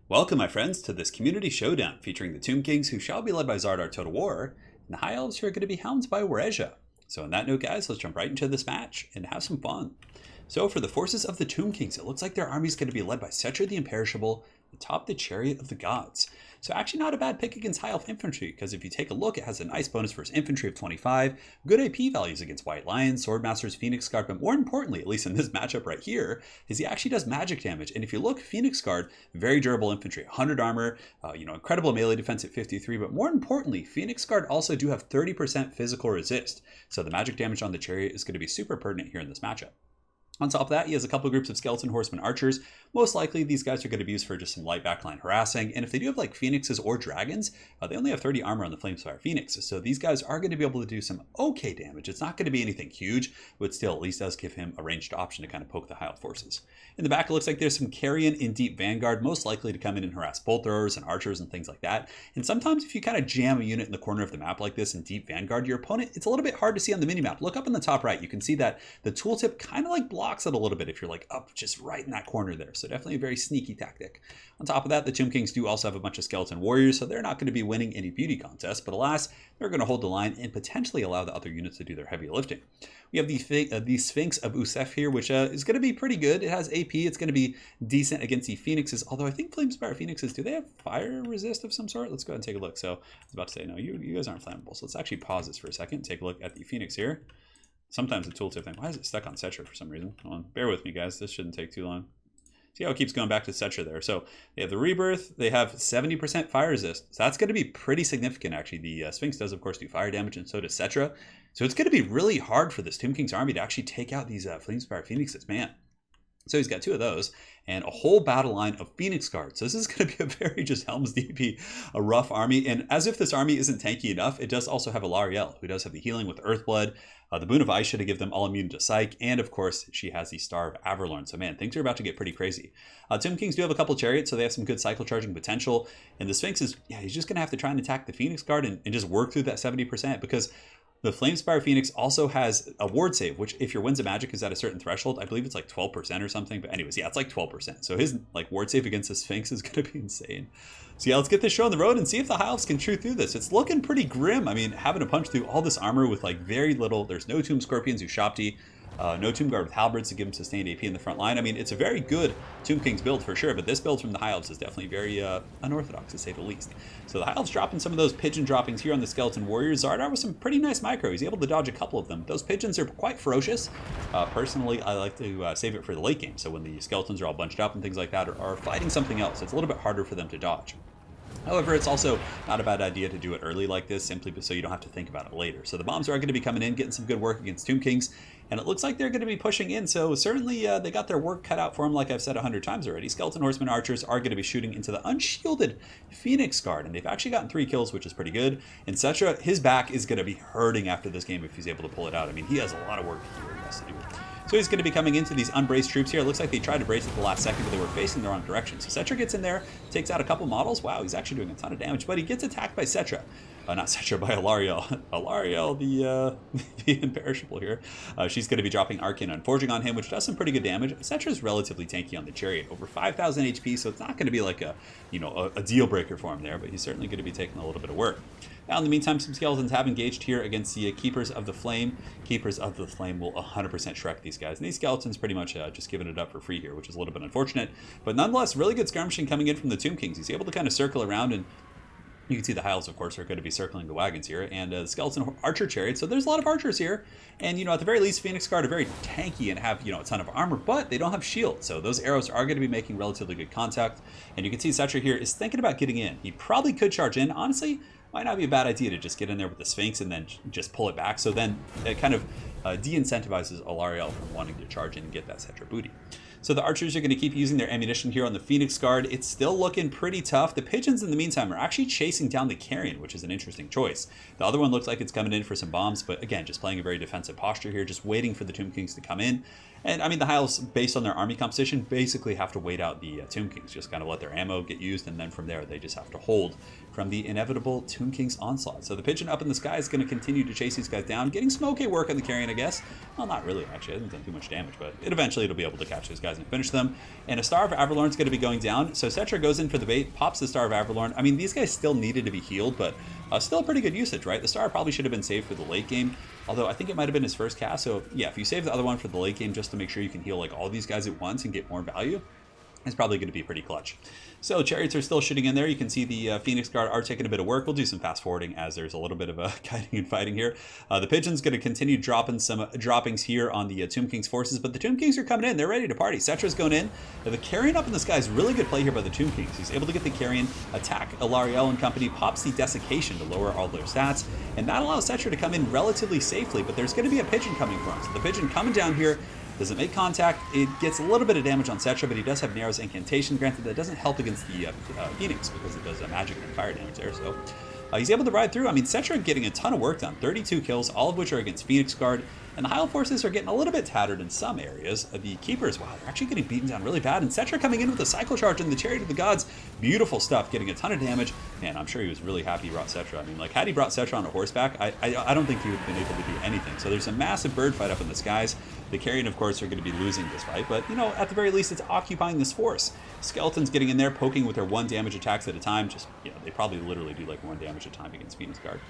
Welcome, my friends, to this community showdown featuring the Tomb Kings, who shall be led by Zardar Total War, and the High Elves, who are going to be helmed by Wareja. So on that note, guys, let's jump right into this match and have some fun. So for the forces of the Tomb Kings, it looks like their army is going to be led by Setcher the Imperishable atop the Chariot of the Gods. So actually not a bad pick against High Elf Infantry, because if you take a look, it has a nice bonus for its infantry of 25, good AP values against White Lions, Swordmasters, Phoenix Guard, but more importantly, at least in this matchup right here, is he actually does magic damage. And if you look, Phoenix Guard, very durable infantry, 100 armor, incredible melee defense at 53, but more importantly, Phoenix Guard also do have 30% physical resist. So the magic damage on the Chariot is going to be super pertinent here in this matchup. On top of that, he has a couple of groups of skeleton horsemen archers. Most likely, these guys are going to be used for just some light backline harassing. And if they do have like phoenixes or dragons, they only have 30 armor on the Flamespire Phoenix. So these guys are going to be able to do some okay damage. It's not going to be anything huge, but still at least does give him a ranged option to kind of poke the High Elf forces. In the back, it looks like there's some Carrion in Deep Vanguard, most likely to come in and harass bolt throwers and archers and things like that. And sometimes if you kind of jam a unit in the corner of the map like this in Deep Vanguard, your opponent, it's a little bit hard to see on the minimap. Look up in the top right, you can see that the tooltip kind of like blocks it a little bit if you're like up just right in that corner there. So definitely a very sneaky tactic. On top of that, the Tomb Kings do also have a bunch of skeleton warriors, so they're not going to be winning any beauty contests, but alas, they're going to hold the line and potentially allow the other units to do their heavy lifting. We have the Sphinx of Usef here, which is going to be pretty good. It has AP. It's going to be decent against the Phoenixes, although I think Flamespire Phoenixes, do they have fire resist of some sort? Let's go ahead and take a look. So I was about to say, no, you guys aren't flammable. So let's actually pause this for a second. Take a look at the Phoenix here. Sometimes the tooltip thing, why is it stuck on Setcher for some reason? Hold on, bear with me, guys. This shouldn't take too long. See how it keeps going back to Setcher there. So they have the Rebirth. They have 70% fire resist. So that's going to be pretty significant, actually. The Sphinx does, of course, do fire damage, and so does Settra. So it's going to be really hard for this Tomb King's army to actually take out these Flamespire Phoenixes, man. So he's got two of those and a whole battle line of Phoenix Guards. So this is going to be a very just Helm's DP, a rough army. And as if this army isn't tanky enough, it does also have a Lariel, who does have the healing with Earthblood, the Boon of Ice to give them all immune to Psych, and of course, she has the Star of Averlorn. So man, things are about to get pretty crazy. Tomb Kings do have a couple chariots, so they have some good cycle charging potential. And the Sphinx is, yeah, he's just going to have to try and attack the Phoenix Guard and just work through that 70%, because the Flamespire Phoenix also has a ward save, which if your Winds of Magic is at a certain threshold, I believe it's like 12% or something. But anyways, yeah, it's like 12%. So his like ward save against the Sphinx is going to be insane. So yeah, let's get this show on the road and see if the High Elves can chew through this. It's looking pretty grim. I mean, having to punch through all this armor with like very little. There's no Tomb Scorpions who Shopti. No Tomb Guard with Halberds to give him sustained AP in the front line. I mean, it's a very good Tomb Kings build for sure, but this build from the High Elves is definitely very unorthodox, to say the least. So the High Elves dropping some of those pigeon droppings here on the Skeleton Warriors. Zardar with some pretty nice micro. He's able to dodge a couple of them. Those pigeons are quite ferocious. Personally, I like to save it for the late game, so when the skeletons are all bunched up and things like that are fighting something else, it's a little bit harder for them to dodge. However, it's also not a bad idea to do it early like this, simply so you don't have to think about it later. So the bombs are going to be coming in, getting some good work against Tomb Kings, and it looks like they're going to be pushing in. So certainly they got their work cut out for them, like I've said 100 times already. Skeleton Horsemen Archers are going to be shooting into the unshielded Phoenix Guard, and they've actually gotten 3 kills, which is pretty good. And Settra, his back is going to be hurting after this game if he's able to pull it out. I mean, he has a lot of work here he has to do. So he's going to be coming into these unbraced troops here. It looks like they tried to brace at the last second, but they were facing the wrong direction. So Settra gets in there, takes out a couple models. Wow, he's actually doing a ton of damage, but he gets attacked by Settra. Not Settra, by Alariel. Alariel, the imperishable here. She's going to be dropping Arcane Unforging on him, which does some pretty good damage. Settra is relatively tanky on the Chariot, over 5,000 HP, so it's not going to be like a deal breaker for him there, but he's certainly going to be taking a little bit of work. Now, in the meantime, some skeletons have engaged here against the Keepers of the Flame. Keepers of the Flame will 100% Shrek these guys. And these skeletons pretty much just giving it up for free here, which is a little bit unfortunate. But nonetheless, really good skirmishing coming in from the Tomb Kings. He's able to kind of circle around, and you can see the High Elves, of course, are going to be circling the wagons here. And the Skeleton Archer Chariot. So there's a lot of archers here. And, at the very least, Phoenix Guard are very tanky and have, a ton of armor, but they don't have shield. So those arrows are going to be making relatively good contact. And you can see Settra here is thinking about getting in. He probably could charge in. Honestly, might not be a bad idea to just get in there with the Sphinx and then just pull it back. So then it kind of de-incentivizes Alariel from wanting to charge in and get that Settra booty. So the archers are going to keep using their ammunition here on the Phoenix Guard. It's still looking pretty tough. The pigeons, in the meantime, are actually chasing down the Carrion, which is an interesting choice. The other one looks like it's coming in for some bombs, but again, just playing a very defensive posture here, just waiting for the Tomb Kings to come in. And I mean, the High Elves, based on their army composition, basically have to wait out the Tomb Kings, just kind of let their ammo get used, and then from there they just have to hold from the inevitable Tomb King's onslaught. So the Pigeon up in the sky is going to continue to chase these guys down, getting some okay work on the carrion, I guess. Well, not really, actually. It hasn't done too much damage, but eventually it'll be able to catch those guys and finish them. And a Star of Averlorn is going to be going down, so Cetra goes in for the bait, pops the Star of Averlorn. I mean, these guys still needed to be healed, but still a pretty good usage, right? The Star probably should have been saved for the late game, although I think it might have been his first cast. So yeah, if you save the other one for the late game just to make sure you can heal like all these guys at once and get more value, it's probably going to be pretty clutch. So Chariots are still shooting in there. You can see the Phoenix Guard are taking a bit of work. We'll do some fast forwarding as there's a little bit of kiting and fighting here. The Pigeon's going to continue dropping some droppings here on the Tomb King's forces, but the Tomb Kings are coming in. They're ready to party. Cetra's going in. The Carrion up in the sky is really good play here by the Tomb Kings. He's able to get the Carrion, attack Alarielle and company, pops the Desiccation to lower all their stats, and that allows Cetra to come in relatively safely, but there's going to be a Pigeon coming for him. So the Pigeon coming down here doesn't make contact. It gets a little bit of damage on Cetra, but he does have Narrow's Incantation. Granted, that doesn't help against the Phoenix because it does magic and fire damage there. So he's able to ride through. I mean, Cetra getting a ton of work done. 32 kills, all of which are against Phoenix Guard. And the High Elf forces are getting a little bit tattered in some areas. The Keepers, wow, they're actually getting beaten down really bad. And Cetra coming in with a Cycle Charge and the Chariot of the Gods. Beautiful stuff, getting a ton of damage. Man, I'm sure he was really happy he brought Cetra. I mean, like, had he brought Cetra on a horseback, I don't think he would have been able to do anything. So there's a massive bird fight up in the skies. The Carrion, of course, are going to be losing this fight. But, you know, at the very least, it's occupying this force. Skeletons getting in there, poking with their 1 damage attacks at a time. Just, you know, they probably literally do like 1 damage a time against Phoenix Guard.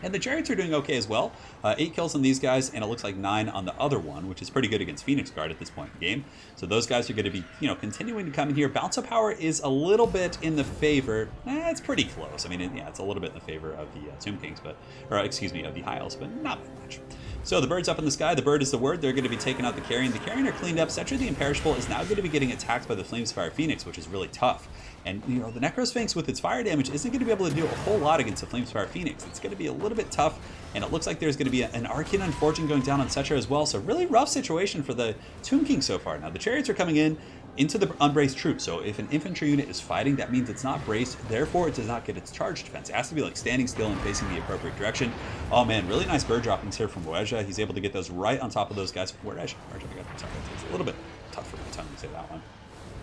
And the Chariots are doing okay as well. 8 kills on these guys, and it looks like 9 on the other one, which is pretty good against Phoenix Guard at this point in the game. So those guys are going to be, you know, continuing to come in here. Bounce up power is a little bit in the favor. It's pretty close. I mean, yeah, it's a little bit in the favor of the Tomb Kings, of the High Elves, but not by much. So the bird's up in the sky. The bird is the word. They're going to be taking out the Carrion. The Carrion are cleaned up. Cetra the Imperishable is now going to be getting attacked by the Flamespire Phoenix, which is really tough. And, you know, the Necrosphinx with its fire damage isn't going to be able to do a whole lot against the Flamespire Phoenix. It's going to be a little bit tough, and it looks like there's going to be an Arcane Unfortune going down on Cetra as well. So really rough situation for the Tomb King so far. Now, the Chariots are coming in into the unbraced troops. So if an infantry unit is fighting, that means it's not braced. Therefore, it does not get its charge defense. It has to be like standing still and facing the appropriate direction. Oh man, really nice bird droppings here from Warhammer. He's able to get those right on top of those guys. Warhammer, it's a little bit tough for my tongue to say that one.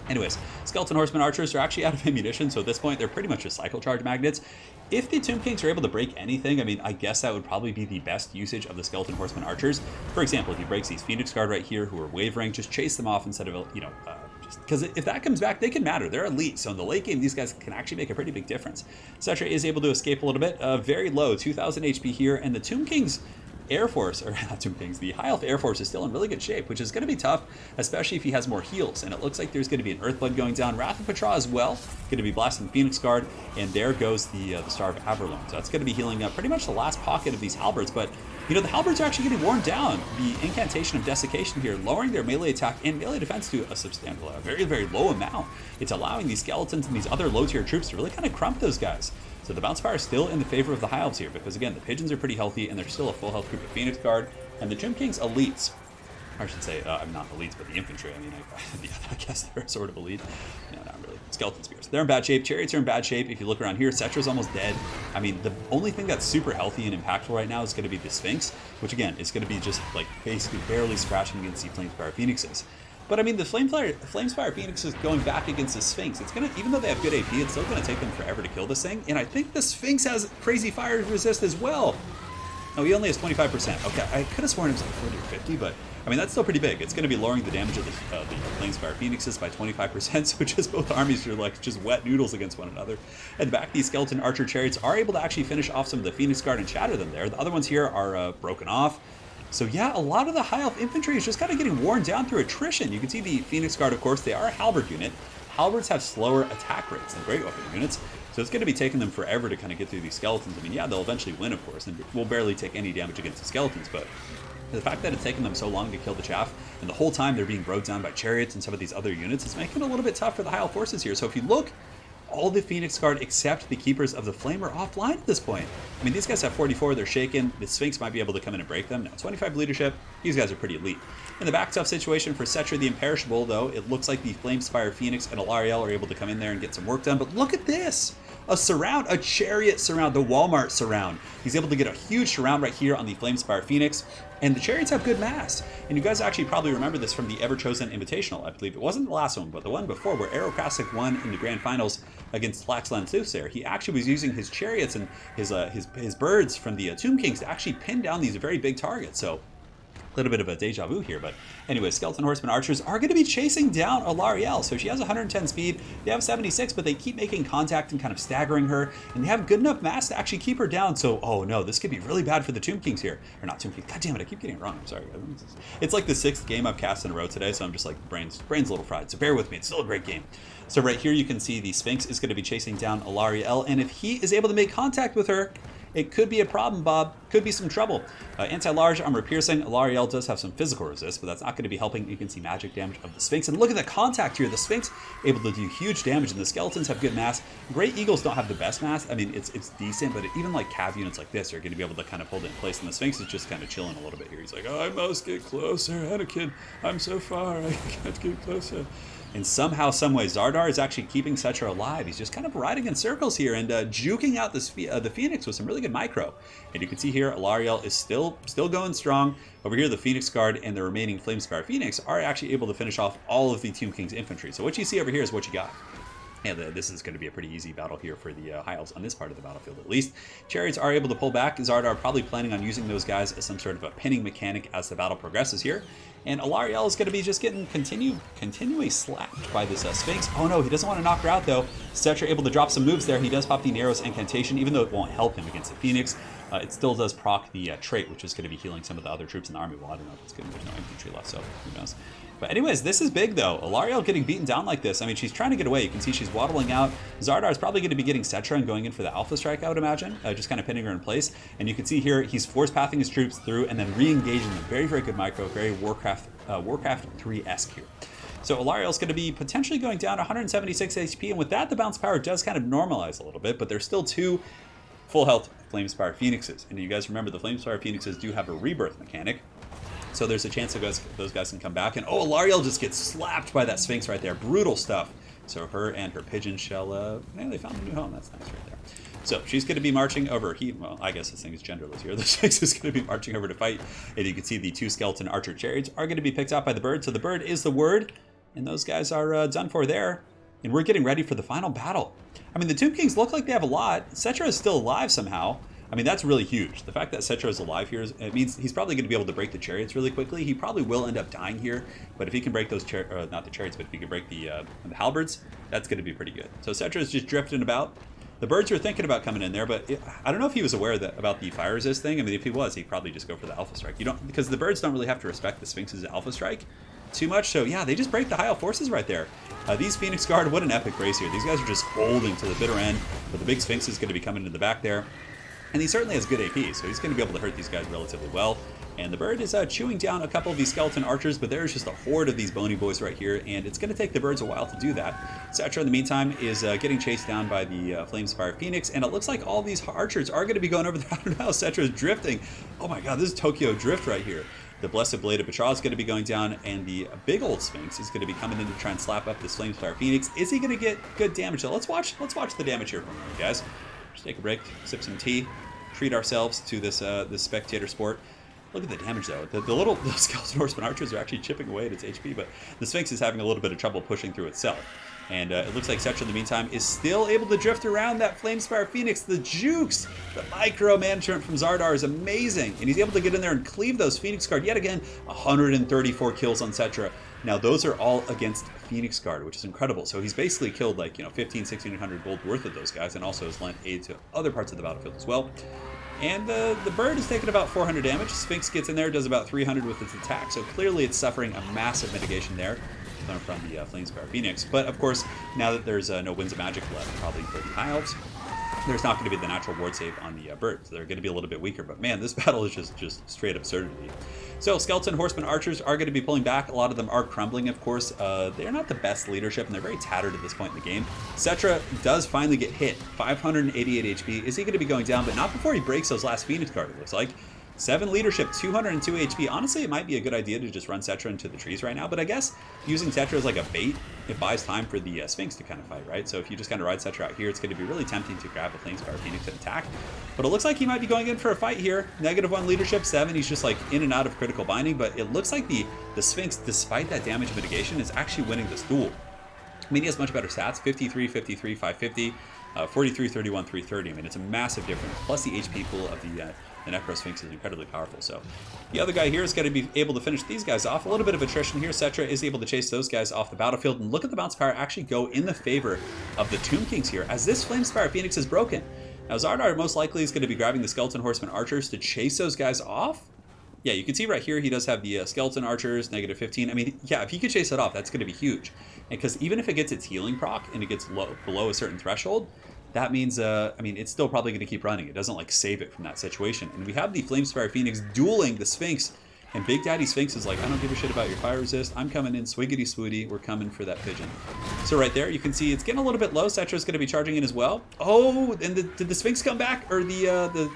Anyways, Skeleton Horseman Archers are actually out of ammunition, so at this point they're pretty much just cycle charge magnets. If the Tomb Kings are able to break anything, I mean, I guess that would probably be the best usage of the Skeleton Horseman Archers. For example, if he breaks these Phoenix Guard right here who are wavering, just chase them off instead of, you know, because if that comes back, they can matter. They're elite, so in the late game, these guys can actually make a pretty big difference. Cetra is able to escape a little bit, very low, 2,000 HP here, and the Tomb Kings Air Force, or not Tomb Kings, the High Elf Air Force is still in really good shape, which is going to be tough, especially if he has more heals. And it looks like there's going to be an Earthblood going down. Wrath of Petra as well, going to be blasting the Phoenix Guard, and there goes the Star of Averlorn. So that's going to be healing up pretty much the last pocket of these halberds, but you know, the halberds are actually getting worn down. The Incantation of Desiccation here, lowering their melee attack and melee defense to a substantial, very, very low amount. It's allowing these skeletons and these other low-tier troops to really kind of crump those guys. So the Bounce Fire is still in the favor of the High Elves here, because again, the Pigeons are pretty healthy, and they're still a full health group of Phoenix Guard, and the Tomb Kings elites. I should say, I'm not elites, but the infantry. I mean, I guess they're sort of elite. No, not really. Skeleton Spears. They're in bad shape. Chariots are in bad shape. If you look around here, Cetra's almost dead. I mean, the only thing that's super healthy and impactful right now is going to be the Sphinx, which again, is going to be just like basically barely scratching against the Flamespire Phoenixes. But I mean, the Flamespire Phoenix is going back against the Sphinx. It's gonna, even though they have good AP, it's still gonna take them forever to kill this thing. And I think the Sphinx has crazy fire resist as well. Oh, he only has 25%. Okay, I could have sworn it was like 40 or 50, but I mean, that's still pretty big. It's gonna be lowering the damage of the Flamespire Phoenixes by 25%, so just both armies are like just wet noodles against one another. And back, these Skeleton Archer Chariots are able to actually finish off some of the Phoenix Guard and shatter them there. The other ones here are broken off. So yeah, a lot of the High Elf infantry is just kind of getting worn down through attrition. You can see the Phoenix Guard, of course, they are a halberd unit. Halberds have slower attack rates than great weapon units, so it's going to be taking them forever to kind of get through these skeletons. I mean, yeah, they'll eventually win, of course, and will barely take any damage against the skeletons, but the fact that it's taken them so long to kill the chaff, and the whole time they're being rode down by chariots and some of these other units, it's making it a little bit tough for the High Elf forces here. So if you look, all the Phoenix Guard except the Keepers of the Flame are offline at this point. I mean, these guys have 44, they're shaken. The Sphinx might be able to come in and break them. Now, 25 leadership, these guys are pretty elite. In the back tough situation for Cetra the Imperishable, though, it looks like the Flamespire Phoenix and Alarielle are able to come in there and get some work done. But look at this! A surround, a chariot surround, the Walmart surround. He's able to get a huge surround right here on the Flamespire Phoenix. And the Chariots have good mass. And you guys actually probably remember this from the Ever-Chosen Invitational. I believe it wasn't the last one, but the one before, where Aerocrastic won in the grand finals against Flaxland Soothsayer. He actually was using his chariots and his birds from the Tomb Kings to actually pin down these very big targets. So a little bit of a deja vu here, but anyway, Skeleton Horseman Archers are going to be chasing down Alarielle. So she has 110 speed, they have 76, but they keep making contact and kind of staggering her, and they have good enough mass to actually keep her down. So, oh no, this could be really bad for the Tomb Kings here. Or not Tomb Kings, god damn it, I keep getting it wrong, I'm sorry. It's like the 6th game I've cast in a row today, so I'm just like, brain's a little fried, so bear with me, it's still a great game. So right here you can see the Sphinx is going to be chasing down Alarielle, and if he is able to make contact with her, it could be a problem, Bob. Could be some trouble. Anti-large, armor piercing. Alarielle does have some physical resist, but that's not going to be helping. You can see magic damage of the Sphinx. And look at the contact here. The Sphinx able to do huge damage, and the Skeletons have good mass. Great Eagles don't have the best mass. I mean, it's decent, but even like cav units like this are going to be able to kind of hold it in place. And the Sphinx is just kind of chilling a little bit here. He's like, oh, I must get closer. Anakin, I'm so far. I can't get closer. And somehow, someway, Zardar is actually keeping Cetra alive. He's just kind of riding in circles here and juking out the Phoenix with some really good micro. And you can see here, Alarielle is still going strong. Over here, the Phoenix Guard and the remaining Flamespire Phoenix are actually able to finish off all of the Tomb King's infantry. So what you see over here is what you got. And this is going to be a pretty easy battle here for the High Elves on this part of the battlefield, at least. Chariots are able to pull back. Zardar probably planning on using those guys as some sort of a pinning mechanic as the battle progresses here. And Alarielle is going to be just getting continually slapped by this Sphinx. Oh no, he doesn't want to knock her out though. Cetra able to drop some moves there. He does pop the Narrows Incantation, even though it won't help him against the Phoenix. It still does proc the trait, which is going to be healing some of the other troops in the army. Well, I don't know if it's good. There's no infantry left, so who knows. But anyways, this is big though. Alarielle getting beaten down like this. I mean, she's trying to get away. You can see she's waddling out. Zardar is probably going to be getting Cetra and going in for the Alpha Strike, I would imagine. Just kind of pinning her in place. And you can see here, he's force pathing his troops through and then re-engaging them. Very, very good micro. Very Warcraft 3-esque here. So Alarielle's going to be potentially going down 176 HP. And with that, the bounce power does kind of normalize a little bit. But there's still 2 full health Flamespire Phoenixes. And you guys remember the Flamespire Phoenixes do have a rebirth mechanic. So there's a chance that those guys can come back. And oh, Alarielle just gets slapped by that Sphinx right there. Brutal stuff. So her and her pigeon shell, they found a new home. That's nice right there. So she's going to be marching over. Well, I guess this thing is genderless here. The Sphinx is going to be marching over to fight. And you can see the 2 skeleton archer chariots are going to be picked up by the bird. So the bird is the word. And those guys are done for there. And we're getting ready for the final battle. I mean, the Tomb Kings look like they have a lot. Cetra is still alive somehow. I mean, that's really huge. The fact that Cetra is alive here, it means he's probably going to be able to break the chariots really quickly. He probably will end up dying here, but if he can break those, not the chariots, but if he can break the halberds, that's going to be pretty good. So Cetra is just drifting about. The birds are thinking about coming in there, but I don't know if he was aware about the fire resist thing. I mean, if he was, he'd probably just go for the Alpha Strike. Because the birds don't really have to respect the Sphinx's Alpha Strike too much. So yeah, they just break the High Elf forces right there. These Phoenix Guard, what an epic race here. These guys are just holding to the bitter end, but the big Sphinx is going to be coming to the back there. And he certainly has good AP, so he's going to be able to hurt these guys relatively well. And the bird is chewing down a couple of these skeleton archers, but there's just a horde of these bony boys right here, and it's going to take the birds a while to do that. Cetra, in the meantime, is getting chased down by the Flamespire Phoenix, and it looks like all these archers are going to be going over there. I don't know how Cetra is drifting. Oh my god, this is Tokyo Drift right here. The Blessed Blade of Petra is going to be going down, and the big old Sphinx is going to be coming in to try and slap up this Flamespire Phoenix. Is he going to get good damage? So let's watch the damage here from him, guys. Just take a break, sip some tea, treat ourselves to this spectator sport. Look at the damage though. The skeleton horseman archers are actually chipping away at its HP, but the Sphinx is having a little bit of trouble pushing through itself. And it looks like Cetra in the meantime is still able to drift around that Flamespire Phoenix. The jukes, the micro-management from Zardar is amazing. And he's able to get in there and cleave those Phoenix Guard. Yet again, 134 kills on Cetra. Now those are all against Phoenix Guard, which is incredible. So he's basically killed like, 1,500-1,600 gold worth of those guys, and also has lent aid to other parts of the battlefield as well. And the bird is taking about 400 damage. Sphinx gets in there, does about 300 with its attack. So clearly it's suffering a massive mitigation there from the Flamespire Phoenix. But of course, now that there's no Winds of Magic left, probably for the High Elves, there's not going to be the natural ward save on the birds. They're going to be a little bit weaker. But man, this battle is just straight absurdity. So Skeleton Horseman Archers are going to be pulling back. A lot of them are crumbling, of course. They're not the best leadership, and they're very tattered at this point in the game. Cetra does finally get hit. 588 HP. Is he going to be going down? But not before he breaks those last Phoenix Guard, it looks like. 7 leadership, 202 HP. Honestly, it might be a good idea to just run Cetra into the trees right now, but I guess using Cetra as like a bait, it buys time for the Sphinx to kind of fight, right? So if you just kind of ride Cetra out here, it's going to be really tempting to grab a Flamespire Phoenix and attack. But it looks like he might be going in for a fight here. -1 leadership, 7. He's just like in and out of critical binding, but it looks like the Sphinx, despite that damage mitigation, is actually winning this duel. I mean, he has much better stats, 53, 53, 550, 43, 31, 330. I mean, it's a massive difference. Plus the HP pool of the Necro Sphinx is incredibly powerful. So the other guy here is going to be able to finish these guys off. A little bit of attrition here. Cetra is able to chase those guys off the battlefield. And look at the bounce power actually go in the favor of the Tomb Kings here, as this Flamespire Phoenix is broken. Now, Zardar most likely is going to be grabbing the Skeleton Horseman Archers to chase those guys off. Yeah, you can see right here he does have the Skeleton Archers, -15. I mean, yeah, if he could chase it off, that's going to be huge. Because even if it gets its healing proc and it gets below a certain threshold, that means, I mean, it's still probably going to keep running. It doesn't, like, save it from that situation. And we have the Flamespire Phoenix dueling the Sphinx. And Big Daddy Sphinx is like, I don't give a shit about your fire resist. I'm coming in swiggity swooty. We're coming for that pigeon. So right there, you can see it's getting a little bit low. Cetra's going to be charging in as well. Oh, and did the Sphinx come back? Or the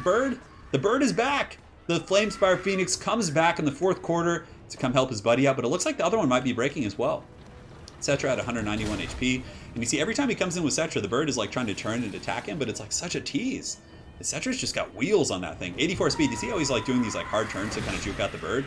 bird? The bird is back. The Flamespire Phoenix comes back in the 4th quarter to come help his buddy out. But it looks like the other one might be breaking as well. Cetra at 191 HP. And you see every time he comes in with Cetra, the bird is like trying to turn and attack him, but it's like such a tease. And Cetra's just got wheels on that thing. 84 speed. You see how he's like doing these like hard turns to kind of juke out the bird?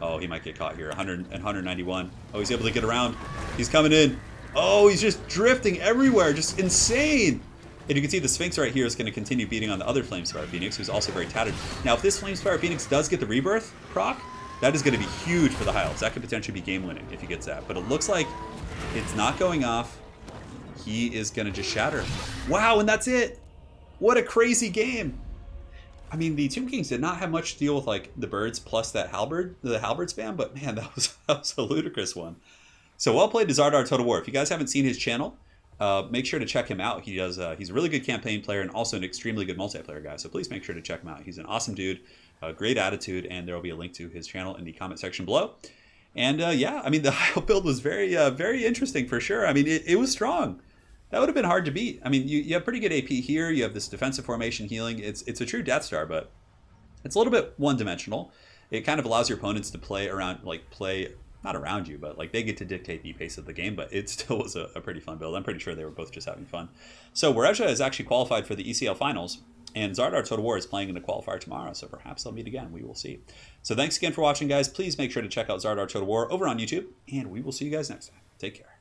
Oh, he might get caught here. 100 and 191. Oh, he's able to get around. He's coming in. Oh, he's just drifting everywhere. Just insane. And you can see the Sphinx right here is going to continue beating on the other Flamespire Phoenix, who's also very tattered. Now, if this Flamespire Phoenix does get the rebirth proc, that is going to be huge for the High Elves. That could potentially be game winning if he gets that. But it looks like it's not going off. He is going to just shatter. Wow, and that's it. What a crazy game. I mean, the Tomb Kings did not have much to deal with like the birds plus that halberd, the halberd spam, but man, that was a ludicrous one. So well played to Zardar Total War. If you guys haven't seen his channel, make sure to check him out. He does. He's a really good campaign player and also an extremely good multiplayer guy. So please make sure to check him out. He's an awesome dude, great attitude, and there will be a link to his channel in the comment section below. And yeah, I mean, the High Elf build was very interesting for sure. I mean, it was strong. That would have been hard to beat. I mean, you have pretty good AP here. You have this defensive formation healing. It's a true Death Star, but it's a little bit one-dimensional. It kind of allows your opponents to play around, like play not around you, but like they get to dictate the pace of the game. But it still was a pretty fun build. I'm pretty sure they were both just having fun. So Warhammer is actually qualified for the ECL finals, and Zardar Total War is playing in the qualifier tomorrow. So perhaps they'll meet again. We will see. So thanks again for watching, guys. Please make sure to check out Zardar Total War over on YouTube, and we will see you guys next time. Take care.